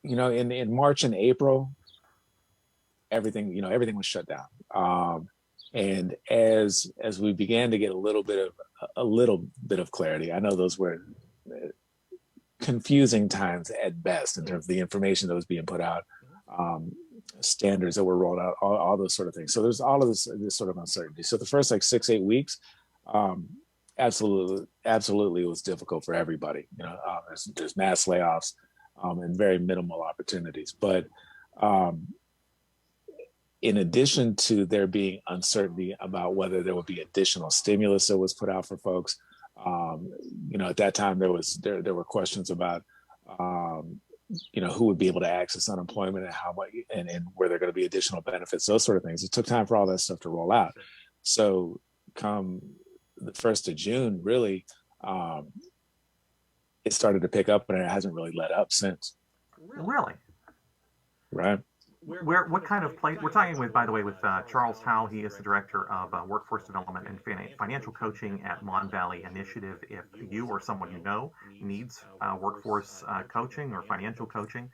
in March and April, everything was shut down. And as we began to get a little bit of clarity, I know those were confusing times at best in terms of the information that was being put out, standards that were rolled out, all those sort of things. So there's all of this sort of uncertainty. So the first like 6-8 weeks, absolutely, it was difficult for everybody. There's mass layoffs and very minimal opportunities. But in addition to there being uncertainty about whether there would be additional stimulus that was put out for folks, at that time there were questions about who would be able to access unemployment and how much, and were there going to be additional benefits, those sort of things. It took time for all that stuff to roll out. So come the 1st of June, really, it started to pick up, and it hasn't really let up since. Really? Right. What kind of place? We're talking with, by the way, with Charles Howell. He is the director of workforce development and financial coaching at Mon Valley Initiative. If you or someone you know needs workforce coaching or financial coaching,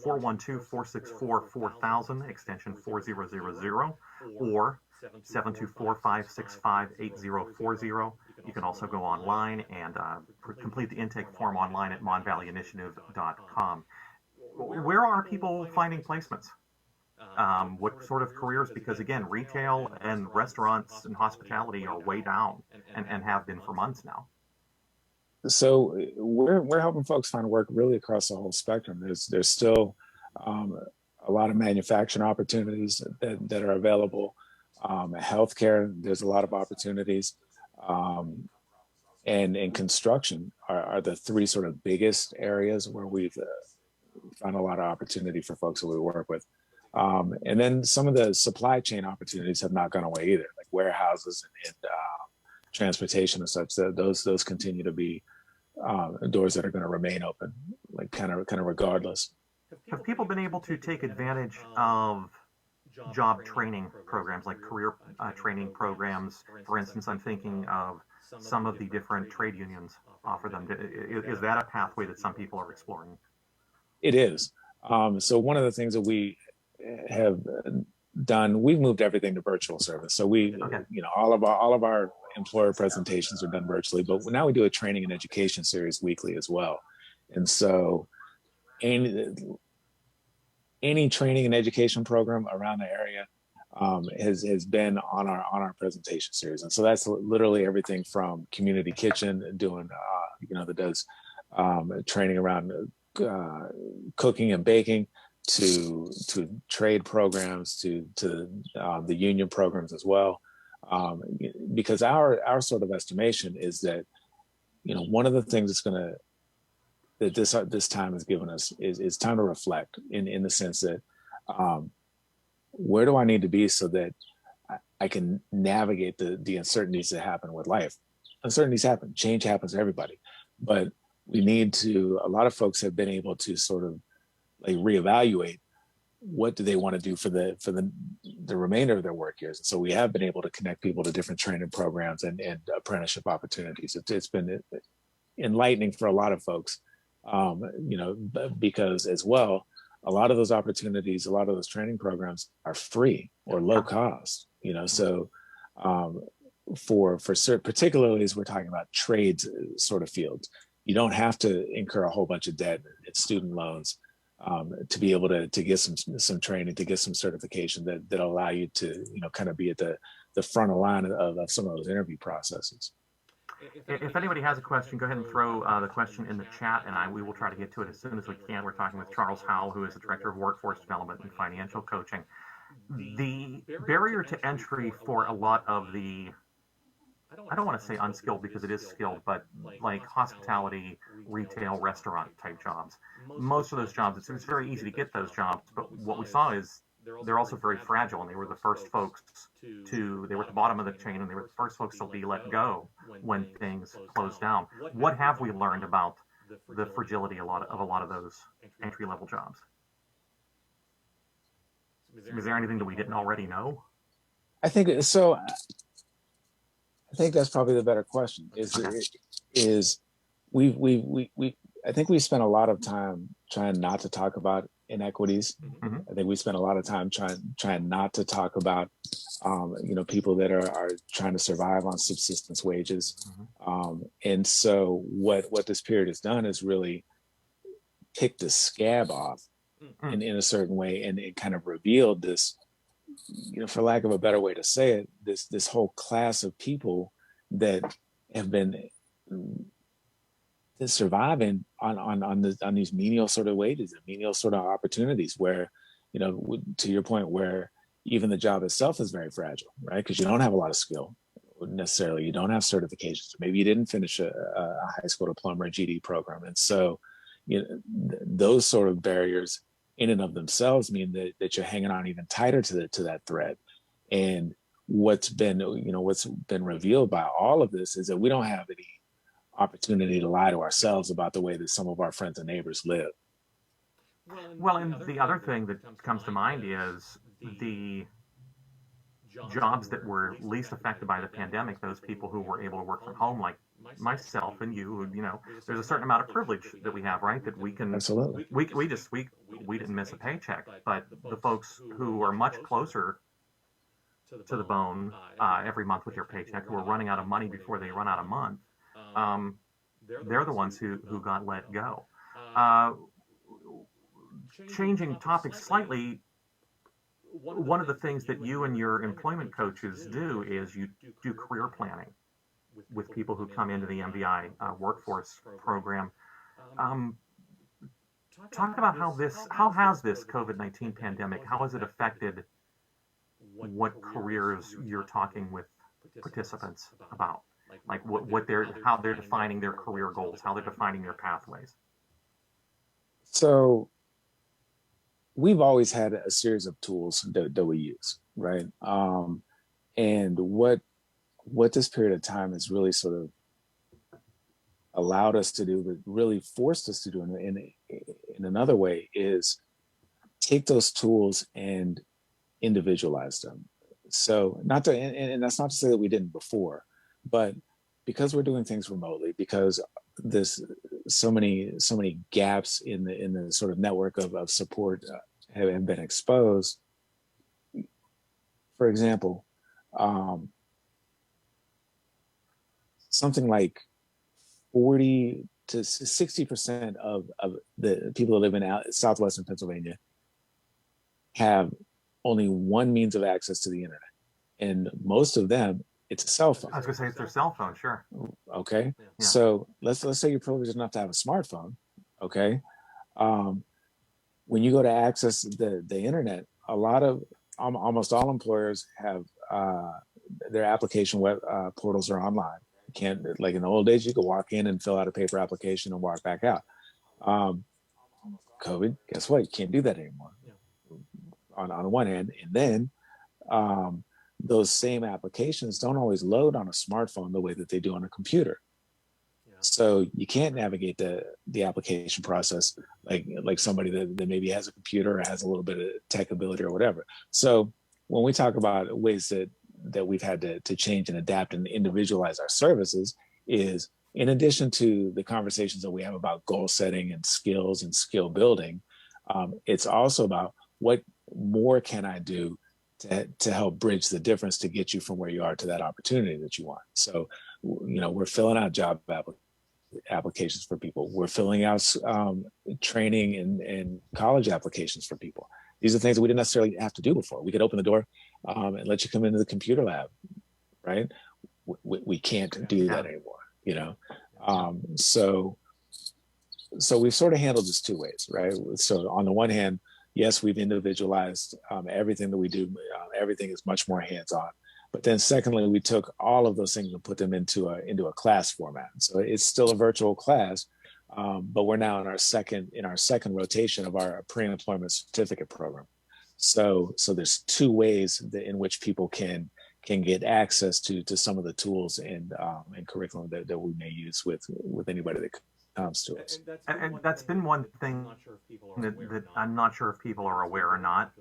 412-464-4000, extension 4000, or 724-565-8040. You can also go online and complete the intake form online at monvalleyinitiative.com. Where are people finding placements? What sort of careers? Because again, retail and restaurants and hospitality are way down and have been for months now. So we're helping folks find work really across the whole spectrum. There's still a lot of manufacturing opportunities that are available. Healthcare, there's a lot of opportunities. And in construction are the three sort of biggest areas where we've found a lot of opportunity for folks that we work with. And then some of the supply chain opportunities have not gone away either, like warehouses and transportation and such. Those continue to be doors that are going to remain open, like kind of regardless. Have people been able to take advantage of job training programs, like career training programs? For instance, I'm thinking of some of the different trade unions offer them. Is that a pathway that some people are exploring? It is. So one of the things that we have done, we've moved everything to virtual service. So all of our employer presentations are done virtually, but now we do a training and education series weekly as well. And so any training and education program around the area has been on our presentation series. And so that's literally everything from community kitchen doing that does training around cooking and baking, to trade programs, to the union programs as well, because our sort of estimation is that one of the things that this time has given us is time to reflect in the sense that where do I need to be so that I can navigate the uncertainties that happen with life. Uncertainties happen, change happens to everybody, but we need to. A lot of folks have been able to sort of like reevaluate what do they want to do for the remainder of their work years. And so we have been able to connect people to different training programs and apprenticeship opportunities. It's been enlightening for a lot of folks, because as well, a lot of those opportunities, a lot of those training programs are free or low cost. So for certain, particularly as we're talking about trades sort of fields, you don't have to incur a whole bunch of debt and student loans to be able to get some training, to get some certification that allow you to kind of be at the front of line of some of those interview processes. If anybody has a question, go ahead and throw the question in the chat, and we will try to get to it as soon as we can. We're talking with Charles Howell, who is the Director of Workforce Development and Financial Coaching. The barrier to entry for a lot of the, I don't want to say unskilled because it is skilled, but like hospitality, retail, restaurant type jobs. Most of those jobs, it's very easy to get those jobs, but what we saw is they're also very fragile, and they were the first folks they were at the bottom of the chain, and they were the first folks to be let go when things closed down. What have we learned about the fragility of a lot of those entry-level jobs? Is there anything that we didn't already know? I think so. I think that's probably the better question. I think we spent a lot of time trying not to talk about inequities. Mm-hmm. I think we spend a lot of time trying not to talk about people that are trying to survive on subsistence wages. And so what this period has done is really pick the scab off in a certain way, and it kind of revealed this, for lack of a better way to say it, this whole class of people that have been surviving on these menial sort of wages and menial sort of opportunities, where, to your point, where even the job itself is very fragile, right? Because you don't have a lot of skill necessarily, you don't have certifications, maybe you didn't finish a high school diploma or GD program, and so those sort of barriers in and of themselves mean that you're hanging on even tighter to that thread. And what's been revealed by all of this is that we don't have any opportunity to lie to ourselves about the way that some of our friends and neighbors live. Well, and the other thing that comes to mind is the jobs that were least affected by the pandemic, those people who were able to work from home, like myself and you, there's a certain amount of privilege that we have, right? That we can, absolutely, we didn't miss a paycheck, but the folks who are much closer to the bone every month with your paycheck, who are running out of money before they run out of month, they're the ones who got let go. Changing topics slightly, one of the things that you and your employment coaches do is you do career planning with people who come into the MBI workforce program. Talk about how has this COVID-19 pandemic, how has it affected what careers you're talking with participants about? Like how they're defining their career goals, how they're defining their pathways. So we've always had a series of tools that we use, right? And what this period of time has really sort of allowed us to do, but really forced us to do in another way, is take those tools and individualize them. So and that's not to say that we didn't before, but because we're doing things remotely, because there's so many gaps in the sort of network of support have been exposed. For example, something like 40 to 60% of the people that live in southwestern Pennsylvania have only one means of access to the internet, and most of them, it's a cell phone. I was going to say it's their cell phone, sure. Okay, yeah. So let's say you're privileged enough to have a smartphone. Okay, when you go to access the internet, almost all employers have their application web portals are online. You can't, like in the old days, you could walk in and fill out a paper application and walk back out. COVID, guess what? You can't do that anymore. On one hand, and then those same applications don't always load on a smartphone the way that they do on a computer. So you can't navigate the application process like somebody that maybe has a computer or has a little bit of tech ability or whatever. So when we talk about ways that we've had to change and adapt and individualize our services, is in addition to the conversations that we have about goal setting and skills and skill building, it's also about what more can I do to help bridge the difference to get you from where you are to that opportunity that you want. So, we're filling out job applications for people. We're filling out training and college applications for people. These are things that we didn't necessarily have to do before. We could open the door and let you come into the computer lab, right? We can't do that anymore, So we've sort of handled this two ways, right? So on the one hand, yes, we've individualized everything that we do. Everything is much more hands-on. But then secondly, we took all of those things and put them into a class format. So it's still a virtual class, but we're now in our second rotation of our pre-employment certificate program. So there's two ways in which people can get access to some of the tools and curriculum that we may use with anybody that comes to us. And that's been one thing that I'm not sure if people are aware or not.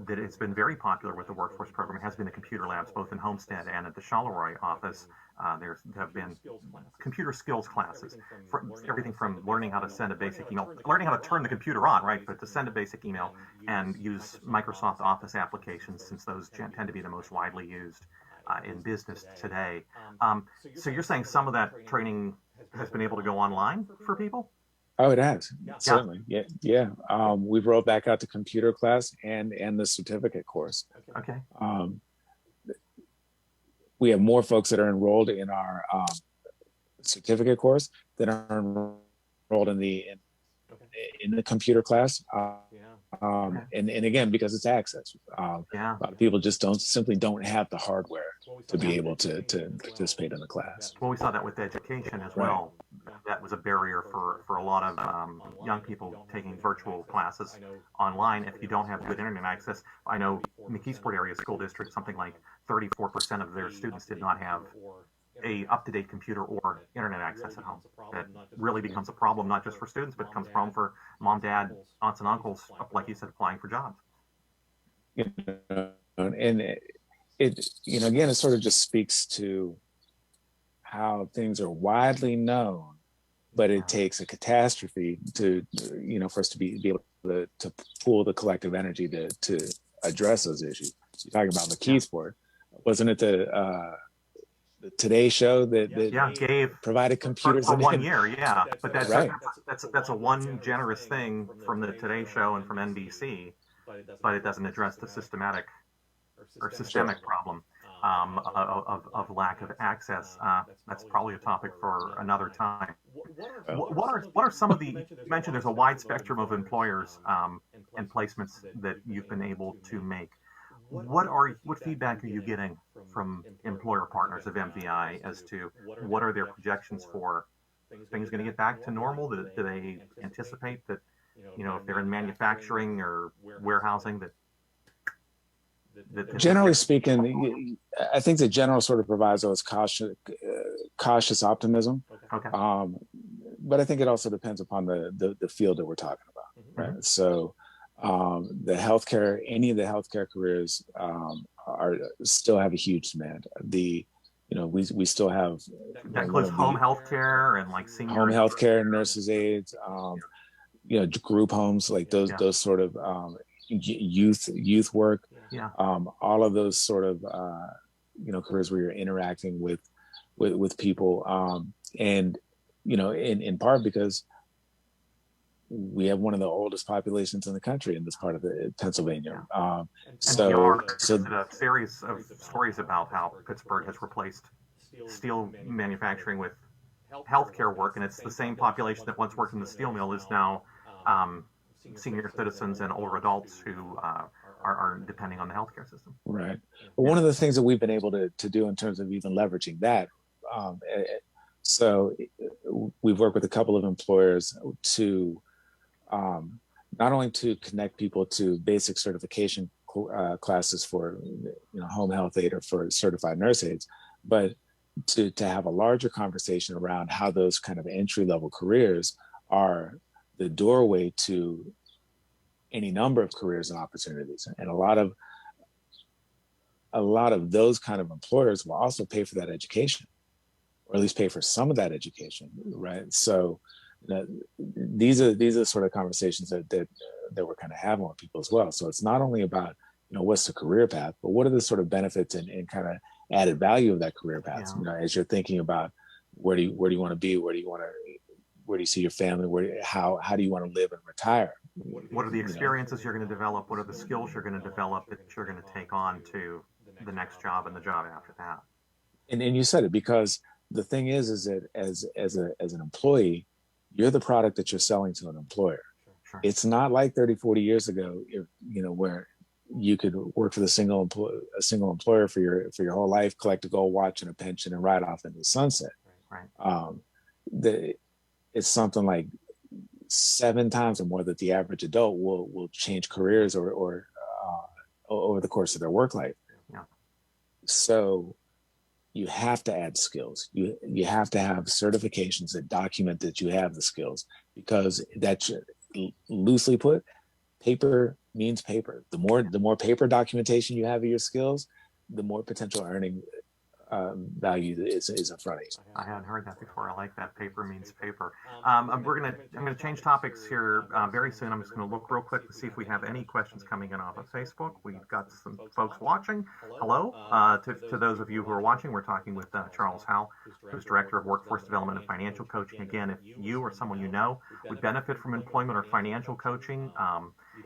that it's been very popular with the workforce program has been the computer labs, both in Homestead and at the Charleroi office. There have been computer skills classes, everything from learning how to send a basic email, learning how to turn the computer on, right, but to send a basic email and use Microsoft Office applications, since those tend to be the most widely used in business today. So you're saying some of that training has been able to go online for people? Oh, it has, certainly. Yeah. We've rolled back out the computer class and the certificate course. Okay. We have more folks that are enrolled in our certificate course than are enrolled in the computer class. And again, because it's access. A lot of people just simply don't have the hardware to be able to participate in the class. Well, we saw that with education as well. That was a barrier for a lot of young people taking virtual classes online. If you don't have good internet access, I know McKeesport area school district, something like 34% of their students did not have a up-to-date computer or internet access at home. That really becomes a problem, not just for students, but becomes a problem for mom, dad, aunts, and uncles, like you said, applying for jobs. And it again, it sort of just speaks to how things are widely known, but it takes a catastrophe to, for us to be able to pool the collective energy to address those issues. You're talking about McKeesport. Wasn't it the Today Show that gave provided computers for 1 year? Yeah, but that's right. That's a one generous thing from the Today Show and from NBC, but it doesn't address the systemic problem of lack of access. That's probably a topic for another time. What are some of the, you mentioned there's a wide spectrum of employers and placements that you've been able to make. What feedback are you getting from employer partners of MVI as to what are their projections for things going to get back to normal? Do they anticipate that, if they're in manufacturing or warehousing, that generally speaking, I think the general sort of proviso is cautious optimism. Okay. But I think it also depends upon the field that we're talking about, right? So any of the healthcare careers still have a huge demand. We still have that includes home healthcare and like senior home healthcare, nurses' aides, group homes, like those sort of youth work. Yeah. All of those sort of careers where you're interacting with people, and in part because we have one of the oldest populations in the country in this part of Pennsylvania. So a series of stories about how Pittsburgh has replaced steel manufacturing with healthcare work, and it's the same population that once worked in the steel mill is now senior citizens and older adults who are depending on the healthcare system. Right. Well, one of the things that we've been able to do in terms of even leveraging that, so we've worked with a couple of employers to not only to connect people to basic certification classes for home health aide or for certified nurse aides, but to have a larger conversation around how those kind of entry-level careers are the doorway to any number of careers and opportunities. And a lot of those kind of employers will also pay for that education, or at least pay for some of that education, right? So these are sort of conversations that we're kind of having with people as well. So it's not only about what's the career path, but what are the sort of benefits and kind of added value of that career path. As you're thinking about where do you want to be, where do you see your family, how do you want to live and retire? What are the experiences you're going to develop? What are the skills you're going to develop that you're going to take on to the next job and the job after that? And you said it, because the thing is that as an employee, you're the product that you're selling to an employer. Sure. It's not like 30, 40 years ago, where you could work for a single employer for your whole life, collect a gold watch and a pension, and ride off into the sunset. Right. It's something like 7 times or more that the average adult will change careers or over the course of their work life. Yeah. So you have to add skills. You have to have certifications that document that you have the skills, because that, loosely put, paper means paper. The more paper documentation you have of your skills, the more potential earning value is in front of you. I hadn't heard that before. I like that. Paper means paper. I'm gonna change topics here very soon. I'm just gonna look real quick to see if we have any questions coming in off of Facebook. We've got some folks watching. Hello to those of you who are watching. We're talking with Charles Howell, who's Director of Workforce Development and Financial Coaching. Again, if you or someone you know would benefit from employment or financial coaching,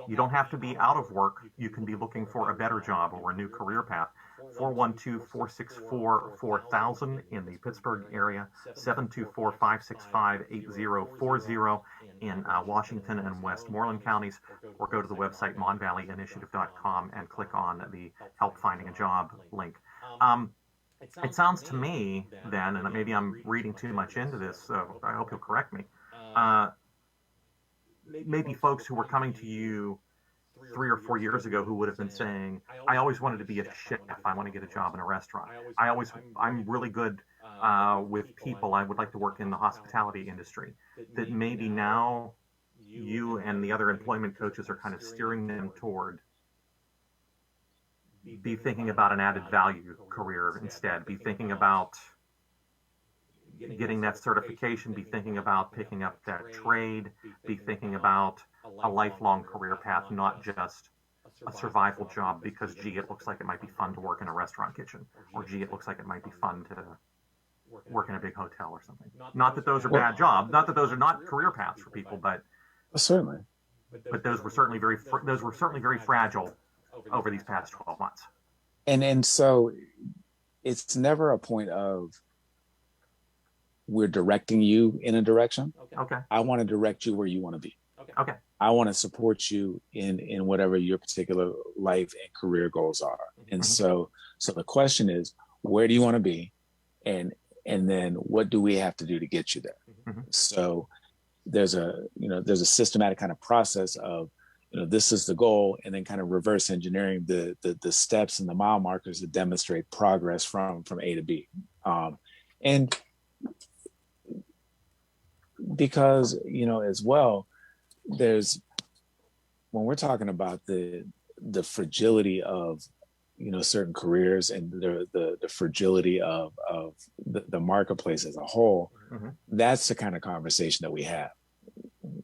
you don't have to be out of work. You can be looking for a better job or a new career path. 412-464-4000 in the Pittsburgh area, 724-565-8040 in Washington and Westmoreland counties, or go to the website monvalleyinitiative.com and click on the Help Finding a Job link. It sounds to me then, and maybe I'm reading too much into this, so I hope you'll correct me, maybe folks who were coming to you 3 or 4 years ago who would have been saying, I always wanted to be a chef. I want to get a job in a restaurant. I'm really good with people. I would like to work in the hospitality industry. That maybe now you and the other employment coaches are kind of steering them toward be thinking about an added value career instead. Be thinking about getting that certification. Be thinking about picking up that trade. Be thinking about a lifelong career path, not just a survival job because, gee, it looks like it might be fun to work in a restaurant kitchen, or gee, it looks like it might be fun to work in a big hotel or something. Not that those are bad jobs, not that those are not career paths for people, but certainly. But those were certainly very fragile over these past 12 months. And so it's never a point of we're directing you in a direction. Okay. I want to direct you where you want to be. Okay. I want to support you in whatever your particular life and career goals are. And so the question is, where do you want to be? And then what do we have to do to get you there? So there's a systematic kind of process of, this is the goal, and then kind of reverse engineering the steps and the mile markers that demonstrate progress from A to B. And because, as well, when we're talking about the fragility of, certain careers and the fragility of the marketplace as a whole, that's the kind of conversation that we have,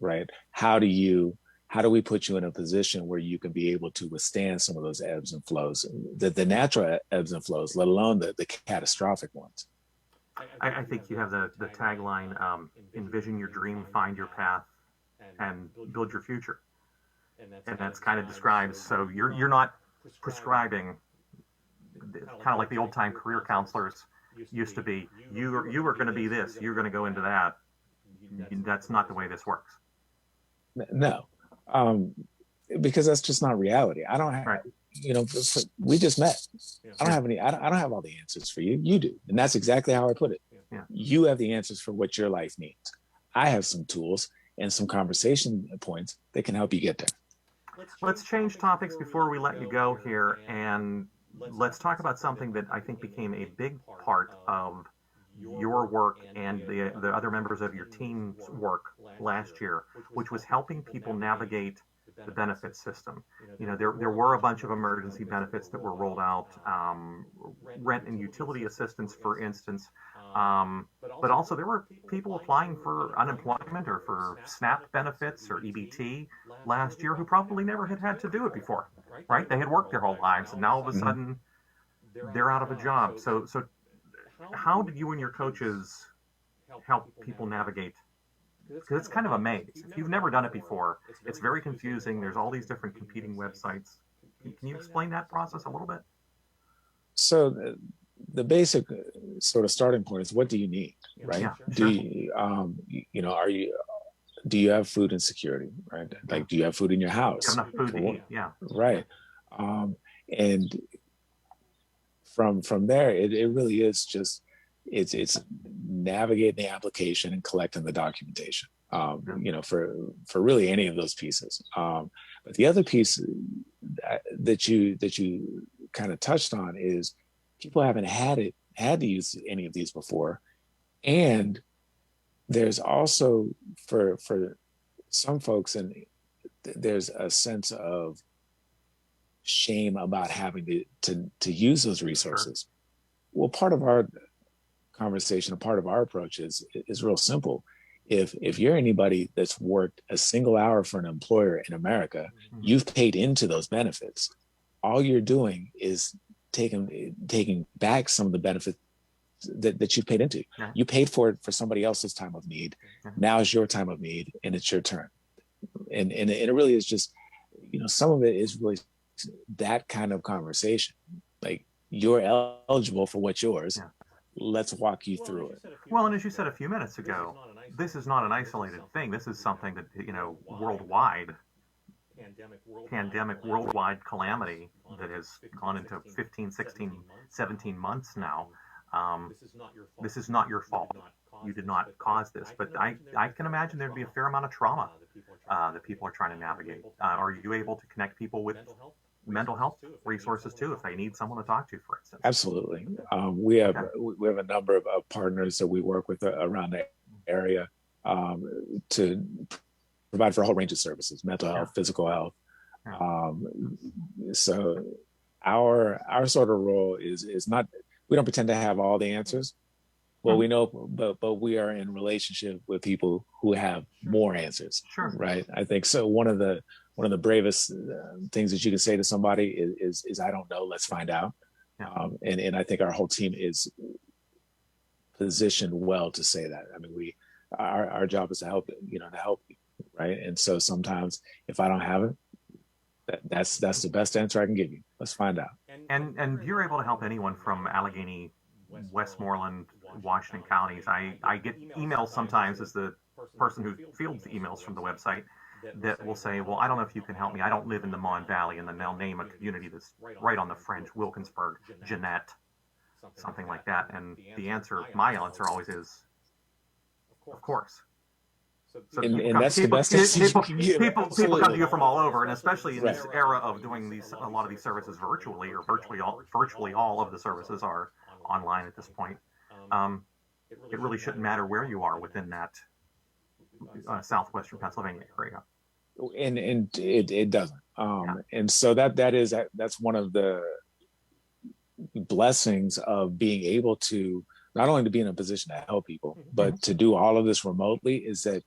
right? How do we put you in a position where you can be able to withstand some of those ebbs and flows, the natural ebbs and flows, let alone the catastrophic ones? I think you have the tagline, envision your dream, find your path, and build your future. And that's kind of describes, so you're not prescribing, kind of like the old time career counselors used to be, you are going to be this, you're going to go into that. That's not the way this works. No, because that's just not reality. I don't have, we just met. I don't have I don't have all the answers for you. You do. And that's exactly how I put it. Yeah. You have the answers for what your life needs. I have some tools and some conversation points that can help you get there. Let's change topics before we let you go here, and let's talk about something that I think became a big part of your work and the other members of your team's work last year, which was helping people navigate the benefit system. There were a bunch of emergency benefits that were rolled out, rent and utility assistance, for instance, but also there were people applying for unemployment or for SNAP benefits or EBT last year who probably never had to do it before, right? They had worked their whole lives, and now all of a sudden they're out of a job. So how did you and your coaches help people navigate? Because it's kind of a maze. If you've never done it before, it's very confusing. There's all these different competing websites. Can you explain that process a little bit? So the basic sort of starting point is, what do you need, right? Yeah, sure. Do you have food insecurity, right? Like, do you have food in your house? Enough food to eat, yeah. Right. And from there, it really is just, it's navigating the application and collecting the documentation, for really any of those pieces. But the other piece that you kind of touched on is people haven't had to use any of these before. And there's also for some folks, and there's a sense of shame about having to use those resources. Well, part of our conversation, a part of our approach is real simple. If you're anybody that's worked a single hour for an employer in America, you've paid into those benefits. All you're doing is taking back some of the benefits that you paid into. Yeah. You paid for it for somebody else's time of need. Now is your time of need, and it's your turn. And it really is just, some of it is really that kind of conversation. Like, you're eligible for what's yours. Yeah. Let's walk you through it. Well, and as you said a few minutes ago, this is not an isolated thing. This is something that, worldwide, pandemic worldwide calamity that has gone into 15, 16, 17 months now. This is not your fault. You did not cause this, but I can imagine there'd be a fair amount of trauma that people are trying to navigate. Are you able to connect people with mental health resources too, if they need someone to talk to, for instance? Absolutely. We have a number of partners that we work with around the area to provide for a whole range of services: mental health, physical health. So our sort of role is not, we don't pretend to have all the answers. Well, we know, but we are in relationship with people who have more answers. Sure. Right. I think so. One of the bravest things that you can say to somebody is I don't know, let's find out. Yeah. And I think our whole team is positioned well to say that. I mean, our job is to help you, right? And so sometimes if I don't have it, that's the best answer I can give you. Let's find out. And you're able to help anyone from Allegheny, Westmoreland, Washington counties. I get emails sometimes as the person who fields the emails from the website that will say, well, I don't know if you can help me. I don't live in the Mon Valley, and then they'll name a community that's right on the fringe, Wilkinsburg, Jeanette, something like that. And my answer always is, of course. So and that's the best answer you can give. People come to you from all over, and especially in this era of doing a lot of these services virtually, or virtually all of the services are online at this point. It really shouldn't matter where you are within that southwestern Pennsylvania area. And it doesn't. And so that's one of the blessings of being able to not only to be in a position to help people, but to do all of this remotely, is that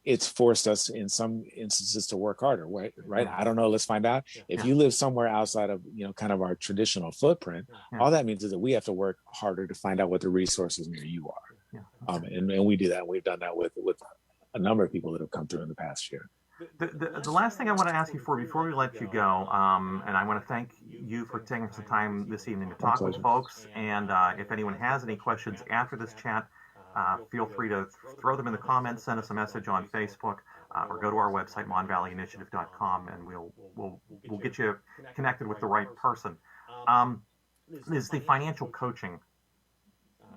it's forced us in some instances to work harder, right? I don't know. Let's find out. If you live somewhere outside of, kind of our traditional footprint, all that means is that we have to work harder to find out what the resources near you are. And we do that. We've done that with a number of people that have come through in the past year. The last thing I want to ask you before we let you go, and I want to thank you for taking some time this evening to talk with folks. And if anyone has any questions after this chat, feel free to throw them in the comments, send us a message on Facebook, or go to our website, monvalleyinitiative.com, and we'll get you connected with the right person. Is the financial coaching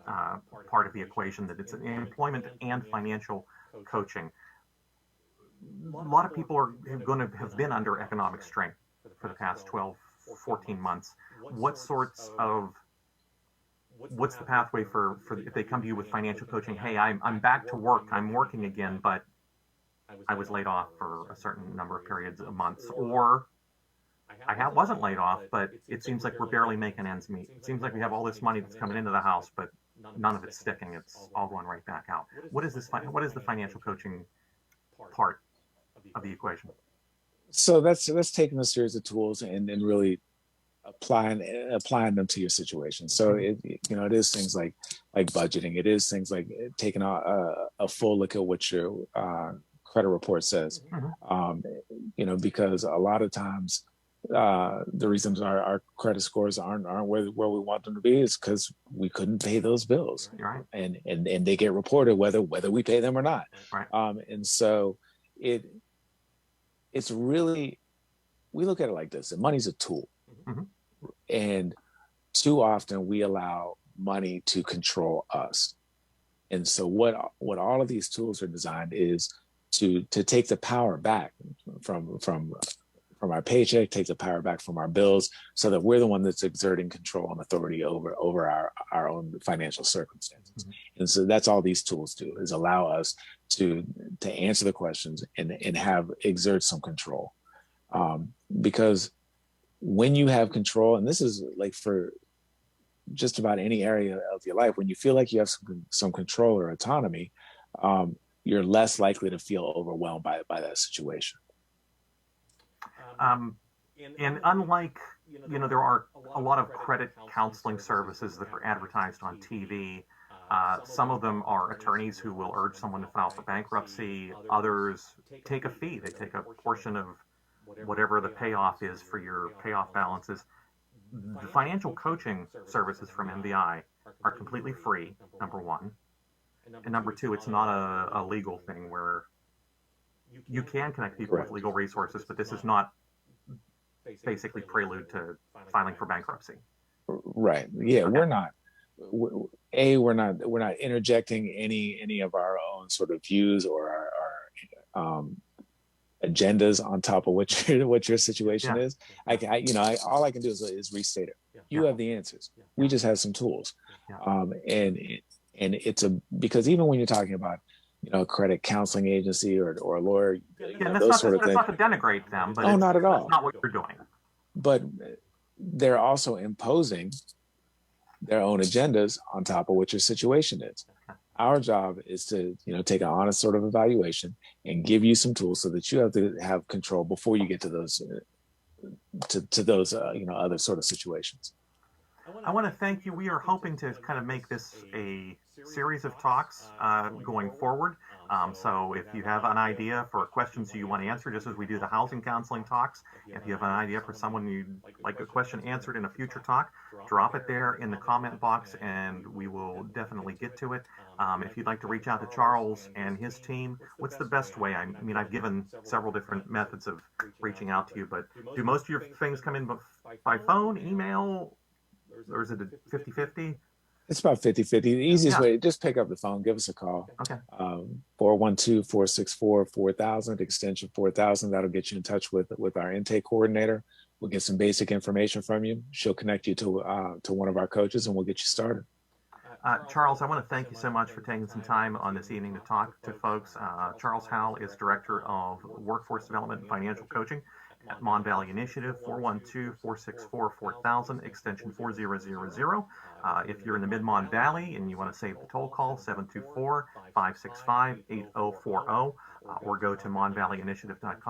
part of the equation, that it's employment and financial coaching? A lot of people are going to have been under economic strain for the past 12, 14 months. What's the pathway for if they come to you with financial coaching? Hey, I'm back to work. I'm working again, but I was laid off for a certain number of periods of months. Or I wasn't laid off, but it seems like we're barely making ends meet. It seems like we have all this money that's coming into the house, but none of it's sticking. It's all going right back out. What is the financial coaching part of the equation? So that's taking a series of tools and really applying them to your situation. So it is things like budgeting. It is things like taking a full look at what your credit report says. Because a lot of times the reasons our credit scores aren't where we want them to be is because we couldn't pay those bills. Right. And they get reported whether we pay them or not. Right. And so it's really, we look at it like this: that money's a tool. And too often we allow money to control us. And so what all of these tools are designed is to take the power back from our paycheck, take the power back from our bills, so that we're the one that's exerting control and authority over our own financial circumstances. And so that's all these tools do, is allow us to answer the questions and have exert some control. Because when you have control, and this is like for just about any area of your life, when you feel like you have some control or autonomy, you're less likely to feel overwhelmed by that situation. And unlike, there are a lot of credit counseling services that are advertised on TV. Some of them are attorneys who will urge someone to file for bankruptcy. Others take a fee. They take a portion of whatever the payoff is for your payoff balances. The financial coaching services from MBI are completely free, number one. And number two, it's not a legal thing where you can connect people with legal resources, but this is not basically prelude to filing for bankruptcy. Right. Yeah, okay. We're not interjecting any of our own sort of views or our agendas on top of what your situation is. All I can do is restate it. You have the answers. We just have some tools. And it's because even when you're talking about a credit counseling agency or a lawyer, those sort of things. That's not to denigrate them, but not at all. That's not what you're doing. But they're also imposing their own agendas on top of what your situation is. Our job is to, take an honest sort of evaluation and give you some tools so that you have to have control before you get to those, other sort of situations. I want to thank you. We are hoping to kind of make this a series of talks going forward. So if you have an idea for questions you want to answer, just as we do the housing counseling talks, if you have an idea for someone you'd like a question answered in a future talk, drop it there in the comment box and we will definitely get to it. If you'd like to reach out to Charles and his team, what's the best way? I mean, I've given several different methods of reaching out to you, but do most of your things come in by phone, email, or is it a 50-50? It's about 50-50. The easiest way, just pick up the phone, give us a call. Okay. 412-464-4000, extension 4000. That'll get you in touch with our intake coordinator. We'll get some basic information from you. She'll connect you to one of our coaches, and we'll get you started. Charles, I want to thank you so much for taking some time on this evening to talk to folks. Charles Howell is Director of Workforce Development and Financial Coaching at Mon Valley Initiative, 412-464-4000, extension 4000. If you're in the Mid-Mon Valley and you want to save the toll call, 724-565-8040, or go to monvalleyinitiative.com.